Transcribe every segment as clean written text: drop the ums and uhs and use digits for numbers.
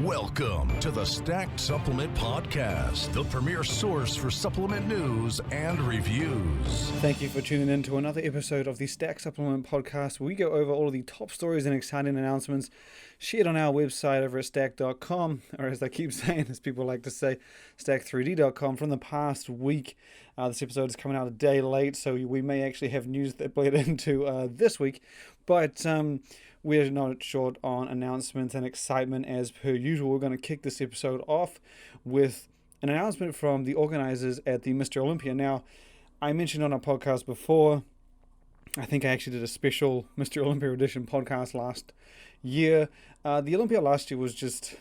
Welcome to the Stack Supplement Podcast, the premier source for supplement news and reviews. Thank you for tuning in to another episode of the Stack Supplement Podcast, where we go over all of the top stories and exciting announcements shared on our website over at stack.com, or as I keep saying, as people like to say, Stack3d.com from the past week. This episode is coming out a day late, so we may actually have news that bled into this week, but we're not short on announcements and excitement as per usual. We're going to kick this episode off with an announcement from the organizers at the Mr. Olympia. Now, I mentioned on our podcast before, I think I actually did a special Mr. Olympia edition podcast last year. The Olympia last year was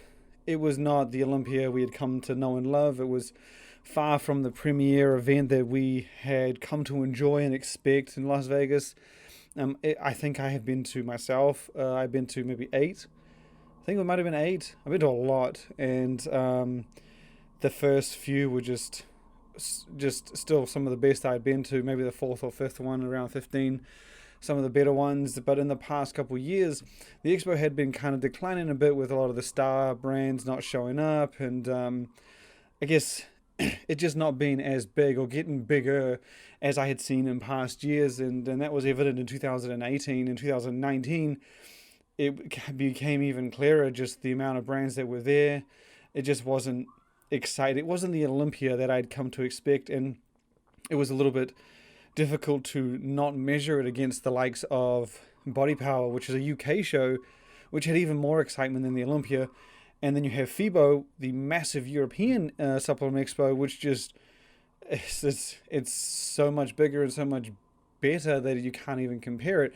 it was not the Olympia we had come to know and love. It was far from the premier event that we had come to enjoy and expect in Las Vegas. I think I have been to myself. I've been to maybe 8. I think it might have been 8. I've been to a lot, and the first few were just still some of the best I'd been to. Maybe the 4th or 5th one, around 15. Some of the better ones. But in the past couple of years, the expo had been kind of declining a bit with a lot of the star brands not showing up, and I guess it just not being as big or getting bigger as I had seen in past years, and that was evident in 2018 and 2019. It became even clearer, just the amount of brands that were there. It just wasn't exciting. It wasn't the Olympia that I'd come to expect, and it was a little bit difficult to not measure it against the likes of Body Power, which is a UK show, which had even more excitement than the Olympia. And then you have FIBO, the massive European supplement expo, which just, it's so much bigger and so much better that you can't even compare it.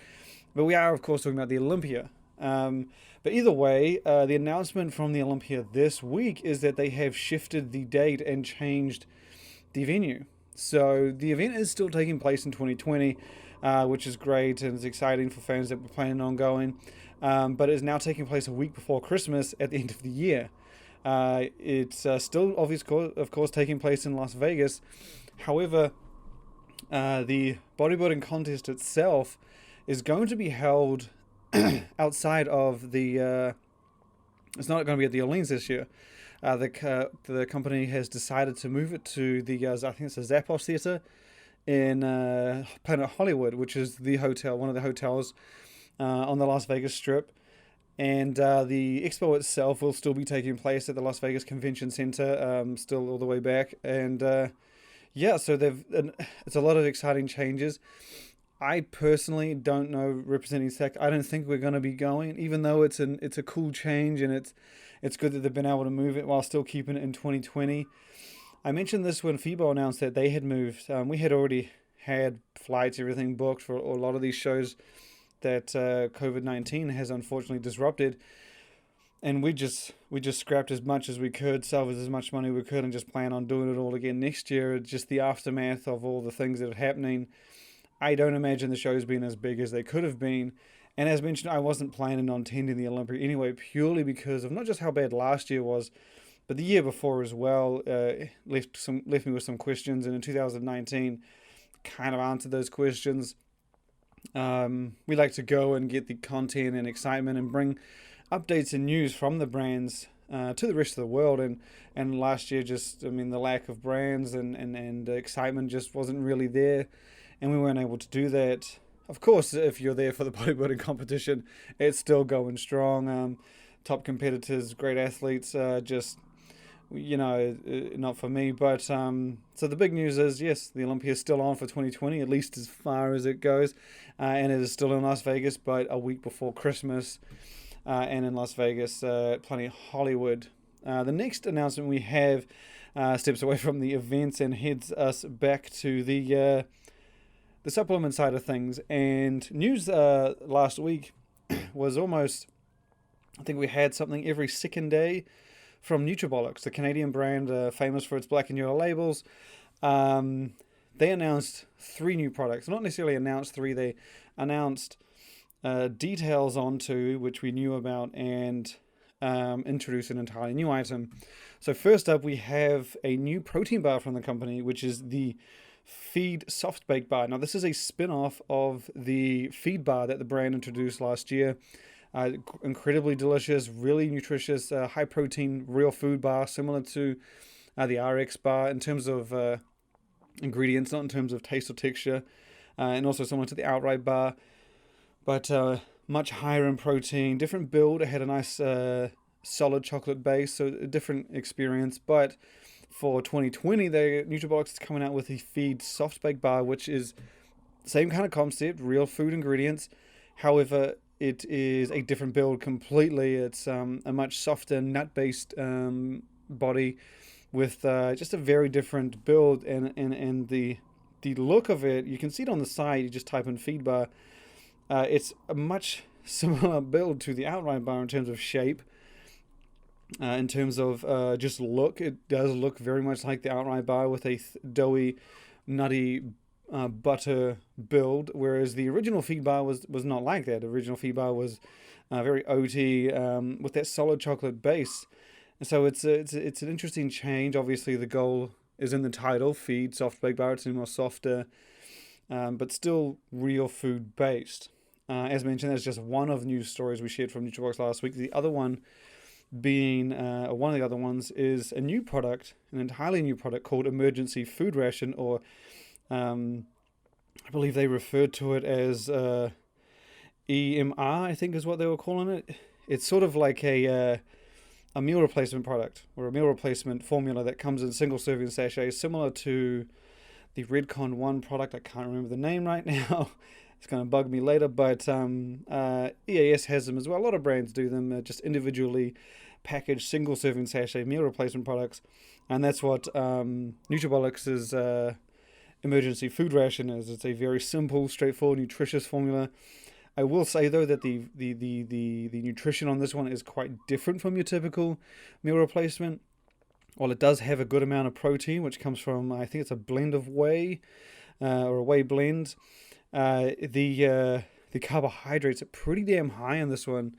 But we are, of course, talking about the Olympia. But either way, the announcement from the Olympia this week is that they have shifted the date and changed the venue. So the event is still taking place in 2020, which is great and it's exciting for fans that were planning on going. But it's now taking place a week before Christmas at the end of the year. It's still, of course, taking place in Las Vegas. However, the bodybuilding contest itself is going to be held outside of the... it's not going to be at the Orleans this year. The company has decided to move it to the, I think it's the Zappos Theater in Planet Hollywood, which is the hotel, one of the hotels on the Las Vegas Strip. And the expo itself will still be taking place at the Las Vegas Convention Center, still all the way back. And so it's a lot of exciting changes. I personally don't know, representing Stack, I don't think we're going to be going, even though it's a cool change, and it's good that they've been able to move it while still keeping it in 2020. I mentioned this when FIBO announced that they had moved. We had already had flights, everything booked for a lot of these shows that COVID-19 has unfortunately disrupted. And we just scrapped as much as we could, salvaged as much money we could, and just plan on doing it all again next year. It's just the aftermath of all the things that are happening. I don't imagine the shows being as big as they could have been. And as mentioned, I wasn't planning on attending the Olympia anyway, purely because of not just how bad last year was, but the year before as well. Left me with some questions, and in 2019, kind of answered those questions. We like to go and get the content and excitement and bring updates and news from the brands to the rest of the world. And last year, the lack of brands and excitement just wasn't really there, and we weren't able to do that. Of course, if you're there for the bodybuilding competition, it's still going strong. Top competitors, great athletes, not for me. But so the big news is, yes, the Olympia is still on for 2020, at least as far as it goes. And it is still in Las Vegas, but a week before Christmas, and in Las Vegas, Planet Hollywood. The next announcement we have steps away from the events and heads us back to the supplement side of things. And news last week was almost, I think we had something every second day from Nutribolics, the Canadian brand famous for its black and yellow labels. They announced 3 new products. Not necessarily announced 3, they announced details onto which we knew about, and introduced an entirely new item. So first up, we have a new protein bar from the company, which is the Feed Soft Bake Bar. Now, this is a spin-off of the Feed Bar that the brand introduced last year. Incredibly delicious, really nutritious, high protein, real food bar, similar to the RX bar in terms of ingredients, not in terms of taste or texture, and also similar to the outright bar, but much higher in protein. Different build. It had a nice solid chocolate base, so a different experience. But for 2020, Nutribolics is coming out with the Feed Soft Bake Bar, which is same kind of concept, real food ingredients. However, it is a different build completely. It's a much softer nut-based body with just a very different build, and the look of it, you can see it on the side. You just type in feed bar. It's a much similar build to the outright bar in terms of shape. In terms of just look, it does look very much like the outright bar with a doughy, nutty butter build, whereas the original feed bar was not like that. The original feed bar was very oaty with that solid chocolate base. And so it's an interesting change. Obviously, the goal is in the title, Feed Soft Bake Bar. It's more softer, but still real food based. As mentioned, that's just one of the news stories we shared from NutriBox last week. The other one being, one of the other ones is a new product, an entirely new product called Emergency Food Ration, or I believe they referred to it as EMR, I think is what they were calling it. It's sort of like a meal replacement product, or a meal replacement formula that comes in single serving sachets, similar to the Redcon 1 product. I can't remember the name right now. It's going to bug me later, but EAS has them as well. A lot of brands do them, just individually packaged single serving sachet meal replacement products. And that's what Nutribolics' emergency food ration is. It's a very simple, straightforward, nutritious formula. I will say though that the nutrition on this one is quite different from your typical meal replacement. While it does have a good amount of protein, which comes from, I think it's a blend of whey, or a whey blend, the carbohydrates are pretty damn high on this one.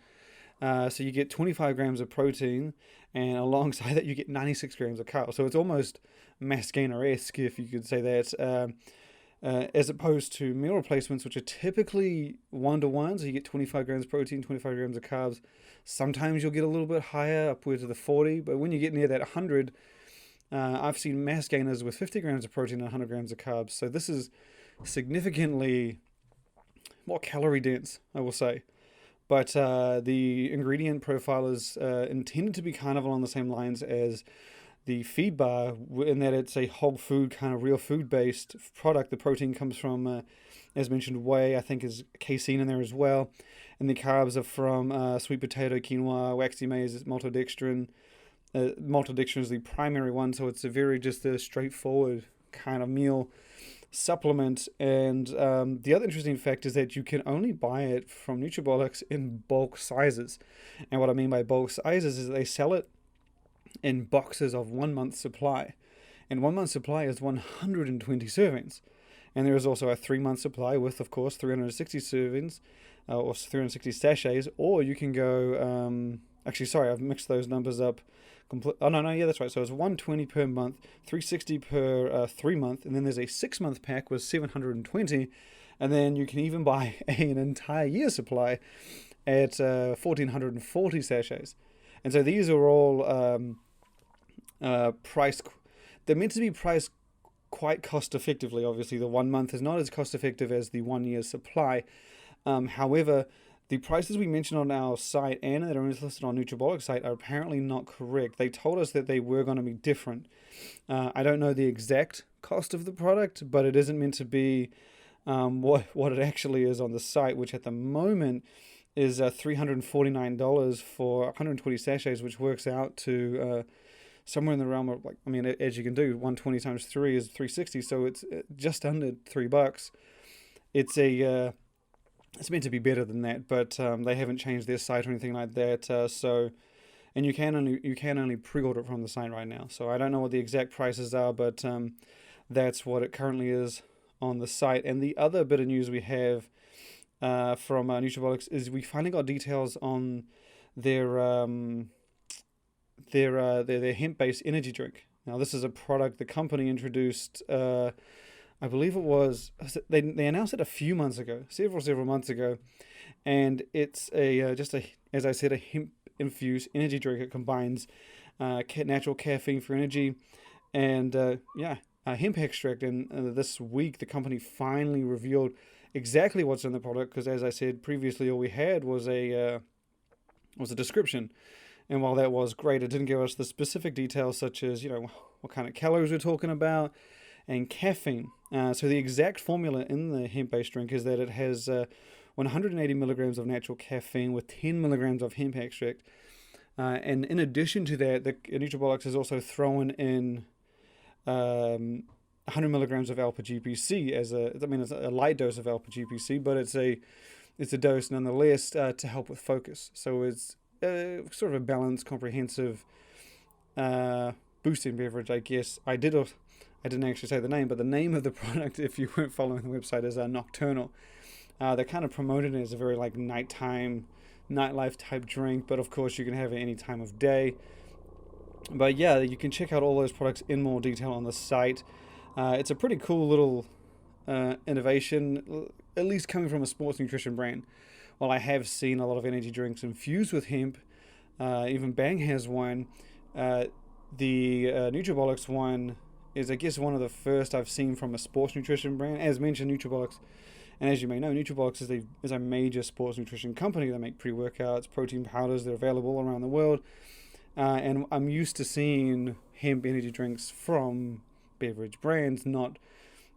So you get 25 grams of protein, and alongside that you get 96 grams of carbs. So it's almost mass gainer-esque, if you could say that. As opposed to meal replacements, which are typically 1-to-1, so you get 25 grams of protein, 25 grams of carbs. Sometimes you'll get a little bit higher, upwards of the 40, but when you get near that 100, I've seen mass gainers with 50 grams of protein and 100 grams of carbs. So this is significantly more calorie dense, I will say. But the ingredient profile is intended to be kind of along the same lines as the feed bar, in that it's a whole food, kind of real food based product. The protein comes from, as mentioned, whey. I think is casein in there as well, and the carbs are from sweet potato, quinoa, waxy maize, maltodextrin. Maltodextrin is the primary one, so it's a very just a straightforward kind of meal supplement. And the other interesting fact is that you can only buy it from Nutribolics in bulk sizes. And what I mean by bulk sizes is that they sell it in boxes of 1 month's supply, and 1 month's supply is 120 servings, and there is also a 3-month supply with, of course, 360 servings, or 360 sachets. Or you can go actually, sorry, I've mixed those numbers up. Yeah, that's right. So it's 120 per month, 360 per 3 month, and then there's a 6-month pack with 720, and then you can even buy an entire year supply at 1440 sachets. And so these are all priced. They're meant to be priced quite cost effectively. Obviously, the 1 month is not as cost effective as the 1 year's supply. However, the prices we mentioned on our site and that are listed on Nutribolics' site are apparently not correct. They told us that they were going to be different. I don't know the exact cost of the product, but it isn't meant to be what it actually is on the site, which at the moment is $349 for 120 sachets, which works out to somewhere in the realm of, like, I mean, as you can do, 120 times 3 is 360, so it's just under $3. It's meant to be better than that, but they haven't changed their site or anything like that. And you can only pre-order it from the site right now. So I don't know what the exact prices are, but that's what it currently is on the site. And the other bit of news we have from Nutribolics is we finally got details on their hemp-based energy drink. Now, this is a product the company introduced, I I believe it was, they announced it a few months ago, several months ago, and it's as I said, a hemp infused energy drink. It combines natural caffeine for energy and hemp extract. And this week, the company finally revealed exactly what's in the product, because as I said previously, all we had was a description. And while that was great, it didn't give us the specific details, such as, what kind of calories we're talking about and caffeine. So the exact formula in the hemp-based drink is that it has 180 milligrams of natural caffeine with 10 milligrams of hemp extract. And in addition to that, the Nutribolics is also throwing in 100 milligrams of alpha-GPC it's a light dose of alpha-GPC, but it's a dose nonetheless to help with focus. So it's sort of a balanced, comprehensive boosting beverage, I guess. I didn't actually say the name, but the name of the product, if you weren't following the website, is Nocturnal. They're kind of promoted it as a very nighttime, nightlife type drink, but of course you can have it any time of day. But yeah, you can check out all those products in more detail on the site. It's a pretty cool little innovation, at least coming from a sports nutrition brand. While I have seen a lot of energy drinks infused with hemp, even Bang has one, the Nutribolics one is, I guess, one of the first I've seen from a sports nutrition brand. As mentioned, Nutribolics, and as you may know, Nutribolics is a major sports nutrition company. They make pre-workouts, protein powders. They're available around the world. And I'm used to seeing hemp energy drinks from beverage brands, not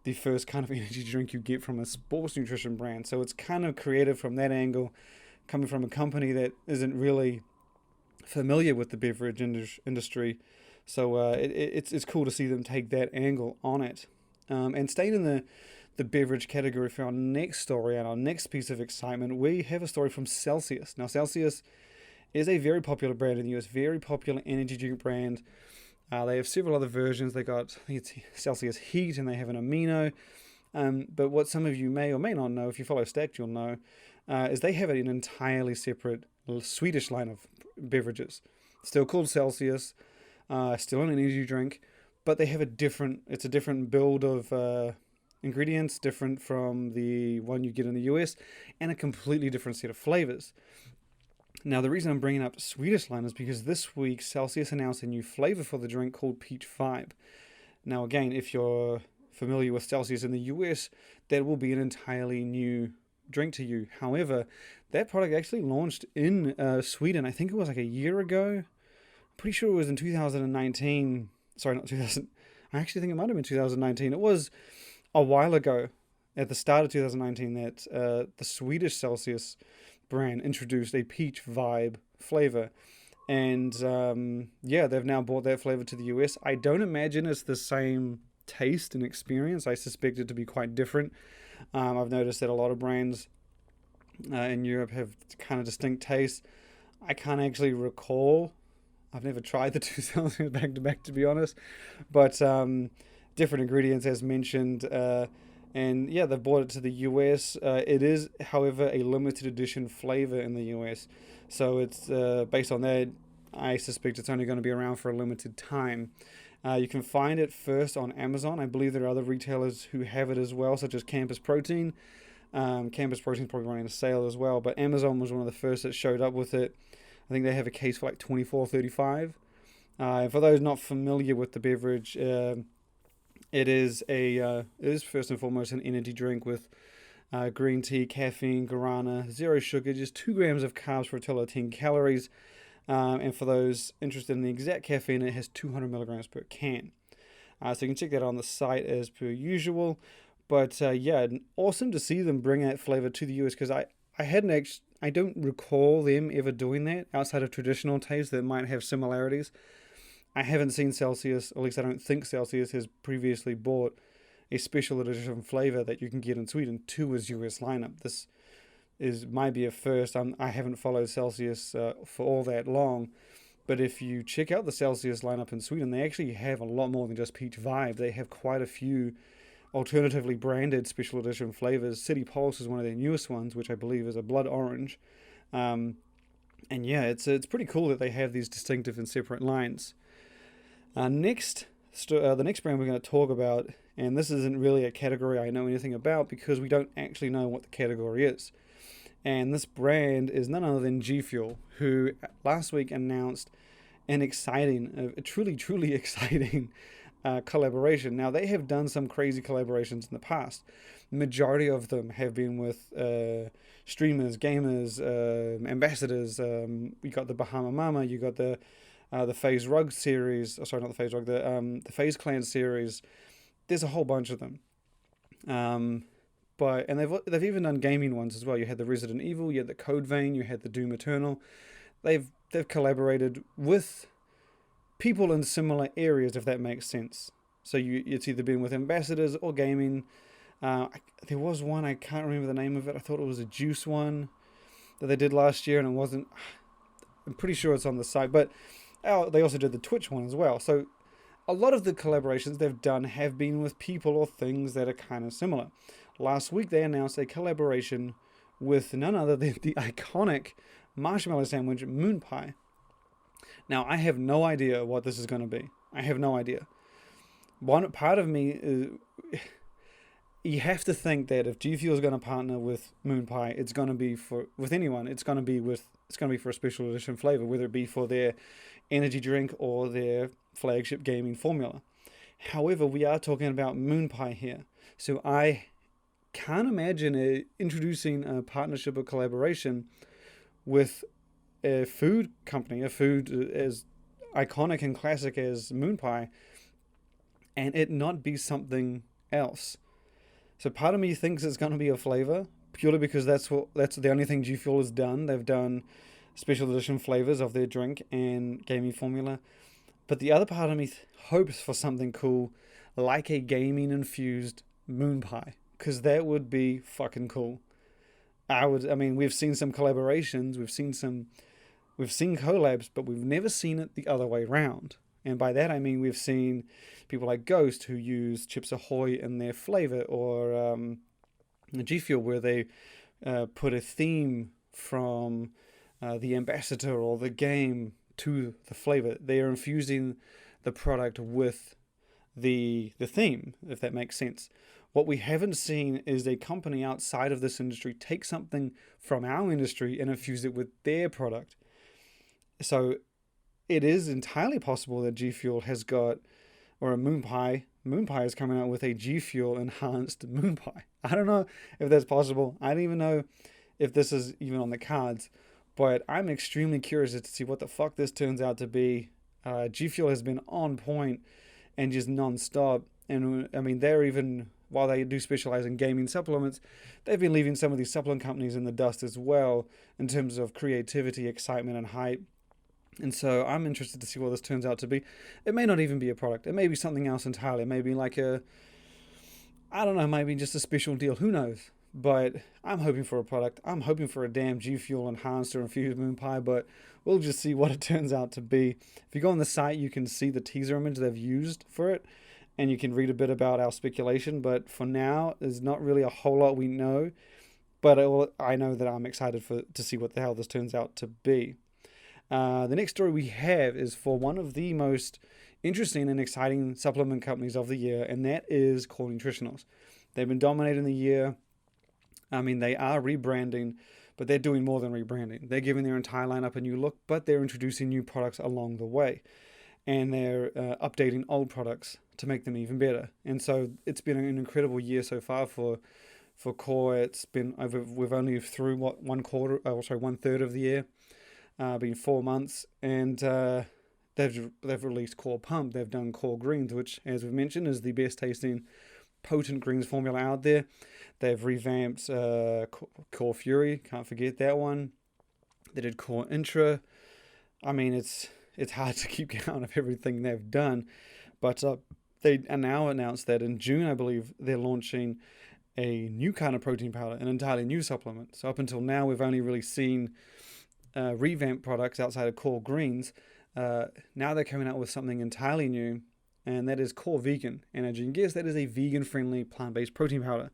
the first kind of energy drink you get from a sports nutrition brand. So it's kind of creative from that angle, coming from a company that isn't really familiar with the beverage industry. So it's cool to see them take that angle on it. And staying in the beverage category for our next story and our next piece of excitement, we have a story from Celsius. Now, Celsius is a very popular brand in the US, very popular energy drink brand. They have several other versions. I think it's Celsius Heat, and they have an amino. But what some of you may or may not know, if you follow Stack, you'll know, is they have an entirely separate Swedish line of beverages. Still called Celsius, still an energy drink, but they have a different build of ingredients, different from the one you get in the US, and a completely different set of flavors. Now, the reason I'm bringing up the Swedish line is because this week Celsius announced a new flavor for the drink called Peach Vibe. Now, again, if you're familiar with Celsius in the US, that will be an entirely new drink to you. However, that product actually launched in Sweden, I think it was like a year ago. I'm pretty sure it was in 2019. Sorry, not 2000. I actually think it might have been 2019. It was a while ago, at the start of 2019, that the Swedish Celsius brand introduced a peach vibe flavor, and they've now brought that flavor to the US. I don't imagine it's the same taste and experience. I suspect it to be quite different. I've noticed that a lot of brands in Europe have kind of distinct tastes. I can't actually recall. I've never tried the two Celsius back to back, to be honest, but different ingredients as mentioned. And yeah, they've brought it to the US. It is, however, a limited edition flavor in the US. So it's based on that, I suspect it's only going to be around for a limited time. You can find it first on Amazon. I believe there are other retailers who have it as well, such as Campus Protein. Campus Protein is probably running a sale as well, but Amazon was one of the first that showed up with it. I think they have a case for like $24.35. And for those not familiar with the beverage, it is first and foremost an energy drink with green tea, caffeine, guarana, zero sugar, just 2 grams of carbs for a total of 10 calories. And for those interested in the exact caffeine, it has 200 milligrams per can. So you can check that on the site as per usual. But awesome to see them bring that flavor to the US, because I don't recall them ever doing that outside of traditional tastes that might have similarities. I haven't seen Celsius, or at least I don't think Celsius has previously bought a special edition flavor that you can get in Sweden to his US lineup. This might be a first. I haven't followed Celsius for all that long, but if you check out the Celsius lineup in Sweden, they actually have a lot more than just Peach Vibe. They have quite a few alternatively branded special edition flavors. City Pulse is one of their newest ones, which I believe is a blood orange. And yeah, it's pretty cool that they have these distinctive and separate lines. The next brand we're going to talk about And this isn't really a category I know anything about because we don't actually know what the category is. And this brand is none other than G Fuel, who last week announced an exciting, a truly exciting collaboration. Now, they have done some crazy collaborations in the past. The majority of them have been with streamers, gamers, ambassadors. You got the Bahama Mama, you got the FaZe Rug series. Oh, sorry, not the FaZe Rug, the FaZe Clan series. There's a whole bunch of them. But they've even done gaming ones as well. You had the Resident Evil, you had the Code Vein, you had the Doom Eternal. They've collaborated with people in similar areas, if that makes sense. So it's either been with ambassadors or gaming. There was one, I can't remember the name of it. I thought it was a juice one that they did last year, and it wasn't. I'm pretty sure it's on the site, but they also did the Twitch one as well. So a lot of the collaborations they've done have been with people or things that are kind of similar. Last week they announced a collaboration with none other than the iconic marshmallow sandwich Moon Pie. Now, I have no idea what this is going to be. I have no idea. One part of me is, you have to think that if G Fuel is going to partner with Moon Pie, it's going to be with anyone. It's going to be for a special edition flavor, whether it be for their energy drink or their flagship gaming formula. However, we are talking about Moon Pie here, so I can't imagine introducing a partnership or collaboration with a food company, a food as iconic and classic as Moon Pie, and it not be something else. So part of me thinks it's going to be a flavor, purely because that's the only thing G Fuel has done. They've done special edition flavors of their drink and gaming formula. But the other part of me hopes for something cool, like a gaming infused Moon Pie, because that would be fucking cool. We've seen some collaborations, we've seen collabs, but we've never seen it the other way around. And by that I mean we've seen people like Ghost who use Chips Ahoy in their flavor, or G Fuel where they put a theme from the ambassador or the game to the flavor. They are infusing the product with the theme, if that makes sense. What we haven't seen is a company outside of this industry take something from our industry and infuse it with their product. So it is entirely possible that G Fuel has got, or a Moon Pie is coming out with a G Fuel enhanced Moon Pie. I don't know if that's possible. I don't even know if this is even on the cards, but I'm extremely curious to see what the fuck this turns out to be. G Fuel has been on point and just non-stop. And I mean, while they do specialize in gaming supplements, they've been leaving some of these supplement companies in the dust as well in terms of creativity, excitement, and hype. And so I'm interested to see what this turns out to be. It may not even be a product. It may be something else entirely. It may be like maybe just a special deal. Who knows? But I'm hoping for a product. I'm hoping for a damn G Fuel enhanced or infused Moon Pie, but we'll just see what it turns out to be. If you go on the site, you can see the teaser image they've used for it, and you can read a bit about our speculation. But for now, there's not really a whole lot we know. But I know that I'm excited to see what the hell this turns out to be. The next story we have is for one of the most interesting and exciting supplement companies of the year, and that is Core Nutritionals. They've been dominating the year. I mean, they are rebranding, but they're doing more than rebranding. They're giving their entire lineup a new look, but they're introducing new products along the way. And they're updating old products to make them even better. And so it's been an incredible year so far for Core. It's been we've only through one third of the year, been 4 months, and they've released Core Pump. They've done Core Greens, which, as we've mentioned, is the best tasting potent greens formula out there. They've revamped Core Fury, can't forget that one. They did Core Intra. I mean, it's hard to keep count of everything they've done, but they now announced that in June, I believe, they're launching a new kind of protein powder, an entirely new supplement. So up until now, we've only really seen revamped products outside of Core Greens. Now they're coming out with something entirely new, and that is Core Vegan. And as you can guess, that is a vegan-friendly plant-based protein powder.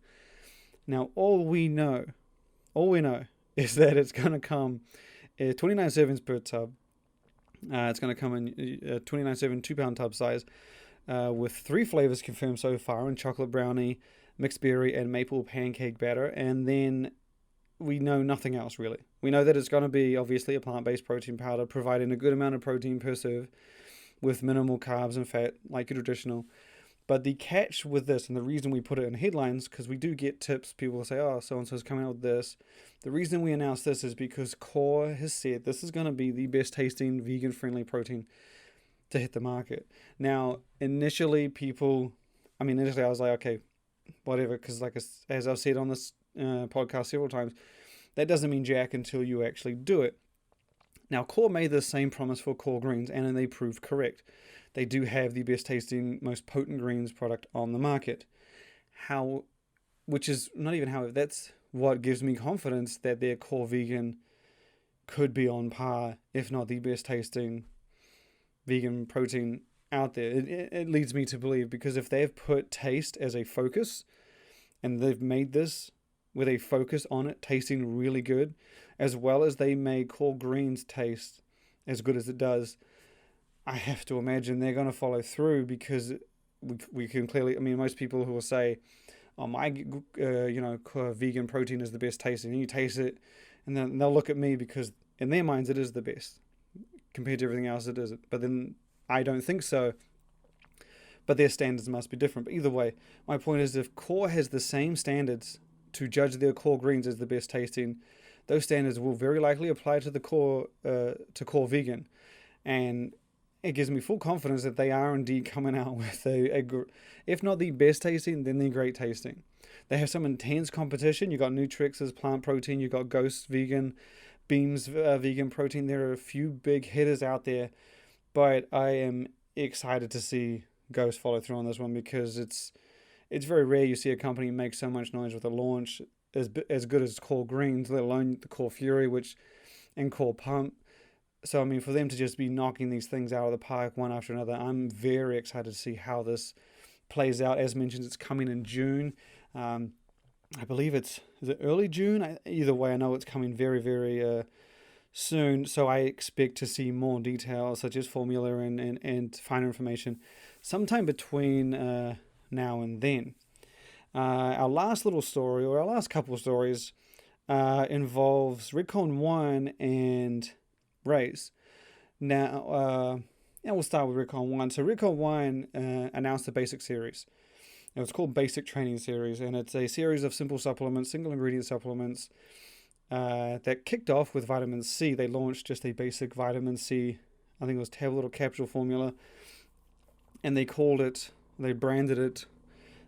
Now, all we know is that it's going to come 29 servings per tub. It's going to come in a 29 serving 2-pound tub size. with 3 flavors confirmed so far in chocolate brownie, mixed berry, and maple pancake batter. And then we know nothing else really. We know that it's going to be obviously a plant-based protein powder, providing a good amount of protein per serve with minimal carbs and fat like your traditional. But the catch with this, and the reason we put it in headlines, because we do get tips, people will say, oh, so-and-so's coming out with this. The reason we announce this is because Core has said this is going to be the best tasting vegan-friendly protein to hit the market. Now, initially I was like, okay, whatever, because as I've said on this podcast several times, that doesn't mean jack until you actually do it. Now, Core made the same promise for Core Greens, and they proved correct. They do have the best tasting, most potent greens product on the market. That's what gives me confidence that their Core Vegan could be on par, if not the best tasting vegan protein out there. It leads me to believe, because if they've put taste as a focus, and they've made this with a focus on it tasting really good, as well as they made Core Greens taste as good as it does, I have to imagine they're going to follow through, because we can clearly, most people who will say, oh, my vegan protein is the best tasting, and you taste it, and then they'll look at me, because in their minds it is the best compared to everything else it isn't. But then I don't think so, but their standards must be different. But either way, my point is, if Core has the same standards to judge their Core Greens as the best tasting, those standards will very likely apply to the Core Vegan, and it gives me full confidence that they are indeed coming out with if not the best tasting, then the great tasting. They have some intense competition. You got Nutrix's plant protein, you got Ghost Vegan, Beams vegan protein. There are a few big hitters out there, but I am excited to see Ghost follow through on this one, because it's very rare you see a company make so much noise with a launch as good as Core Greens, let alone the Core Fury, and Core Pump. So, for them to just be knocking these things out of the park one after another, I'm very excited to see how this plays out. As mentioned, it's coming in June. I believe is it early June? Either way, I know it's coming very, very soon. So I expect to see more details, such as formula and finer information, sometime between now and then. Our last little story, or our last couple of stories, involves Recon 1 and RAZE. Now, we'll start with Recon 1. So Recon 1 announced the Basic Series. It was called Basic Training Series, and it's a series of simple supplements, single ingredient supplements, that kicked off with vitamin C. They launched just a basic vitamin C, I think it was tablet or capsule formula, and they branded it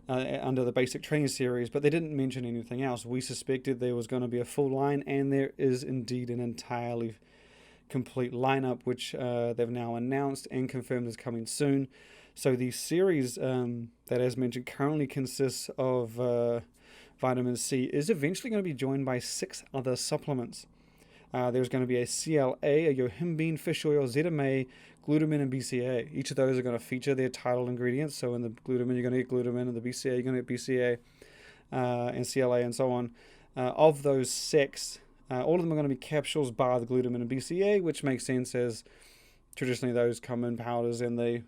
under the Basic Training Series, but they didn't mention anything else. We suspected there was going to be a full line, and there is indeed an entirely complete lineup, which they've now announced and confirmed is coming soon. So the series that, as mentioned, currently consists of vitamin C is eventually going to be joined by 6 other supplements. There's going to be a CLA, a yohimbine, fish oil, ZMA, glutamine, and BCA. Each of those are going to feature their title ingredients. So in the glutamine, you're going to get glutamine, and the BCA, you're going to get BCA, and CLA, and so on. Of those 6, all of them are going to be capsules, bar the glutamine and BCA, which makes sense, as traditionally those come in powders, and they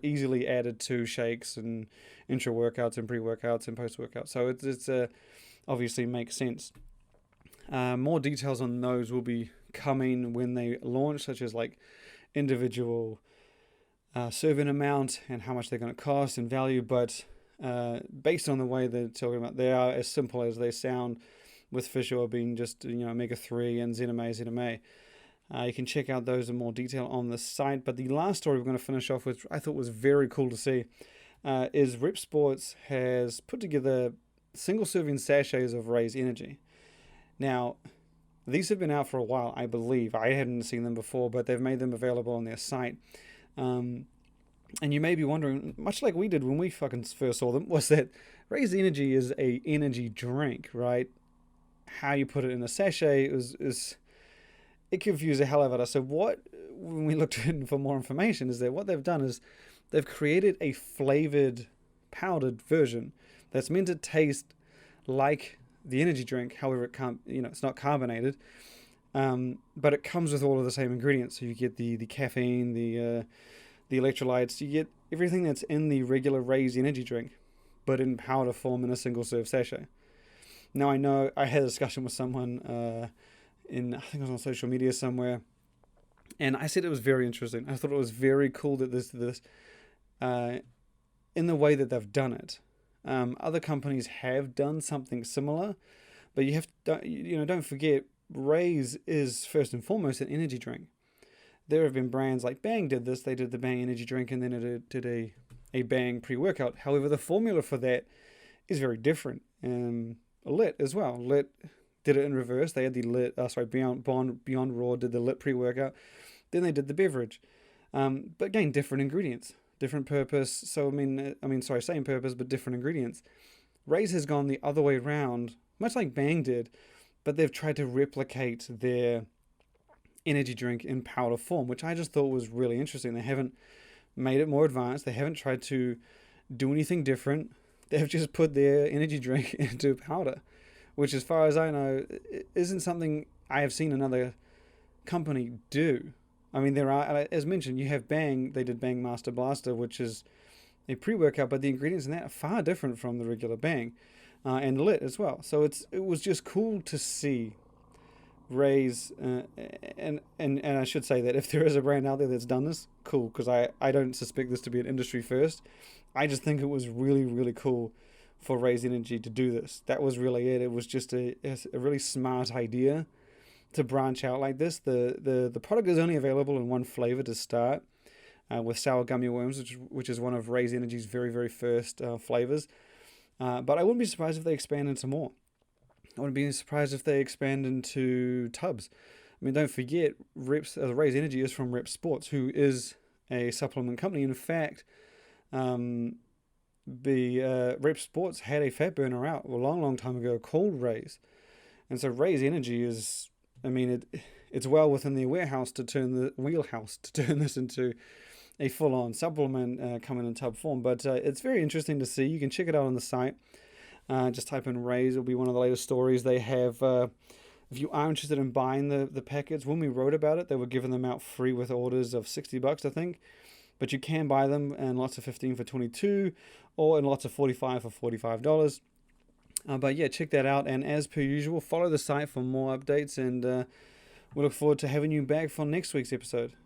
easily added to shakes and intra-workouts and pre-workouts and post-workouts. So it's obviously makes sense. More details on those will be coming when they launch, such as individual serving amount and how much they're going to cost and value. But based on the way they're talking about, they are as simple as they sound, with fish oil being just omega-3 and ZMA. You can check out those in more detail on the site. But the last story we're going to finish off with, I thought was very cool to see, is Rep Sports has put together single-serving sachets of RAZE Energy. Now, these have been out for a while, I believe. I hadn't seen them before, but they've made them available on their site. And you may be wondering, much like we did when we first saw them, was that RAZE Energy is a energy drink, right? How you put it in a sachet it confused the hell out of us. So when we looked in for more information, is that what they've done is they've created a flavored powdered version that's meant to taste like the energy drink. However, it can't, it's not carbonated, but it comes with all of the same ingredients. So you get the caffeine, the the electrolytes. You get everything that's in the regular RAZE energy drink, but in powder form in a single serve sachet. Now, I know I had a discussion with someone I think it was on social media somewhere, and I said it was very interesting. I thought it was very cool that this in the way that they've done it. Other companies have done something similar, but don't forget, RAZE is first and foremost an energy drink. There have been brands like Bang did this. They did the Bang energy drink, and then it did a Bang pre-workout. However, the formula for that is very different. Lit as well. Lit did it in reverse. They had the Lit, Beyond Raw did the Lit pre-workout. Then they did the beverage. But again, different ingredients, different purpose. So same purpose, but different ingredients. RAZE has gone the other way around, much like Bang did, but they've tried to replicate their energy drink in powder form, which I just thought was really interesting. They haven't made it more advanced. They haven't tried to do anything different. They've just put their energy drink into powder, which, as far as I know, isn't something I have seen another company do. I mean, there are, as mentioned, you have Bang. They did Bang Master Blaster, which is a pre-workout, but the ingredients in that are far different from the regular Bang, and Lit as well. So it was just cool to see RAZE, and I should say that if there is a brand out there that's done this, cool, because I don't suspect this to be an industry first. I just think it was really, really cool for RAZE Energy to do this. That was really it. It was just a really smart idea to branch out like this. The product is only available in one flavor to start, with sour gummy worms, which is one of RAZE Energy's very, very first flavors. But I wouldn't be surprised if they expand into more. I wouldn't be surprised if they expand into tubs. I mean, don't forget, RAZE Energy is from Rep Sports, who is a supplement company. In fact, Rep Sports had a fat burner out a long, long time ago called RAZE. And so RAZE Energy is, it's well within their wheelhouse to turn this into a full-on supplement coming in tub form. But it's very interesting to see. You can check it out on the site. Just type in RAZE. It'll be one of the latest stories they have. If you are interested in buying the packets, when we wrote about it, they were giving them out free with orders of $60, I think. But you can buy them in lots of 15 for $22, or in lots of 45 for $45. But yeah, check that out. And as per usual, follow the site for more updates. And we look forward to having you back for next week's episode.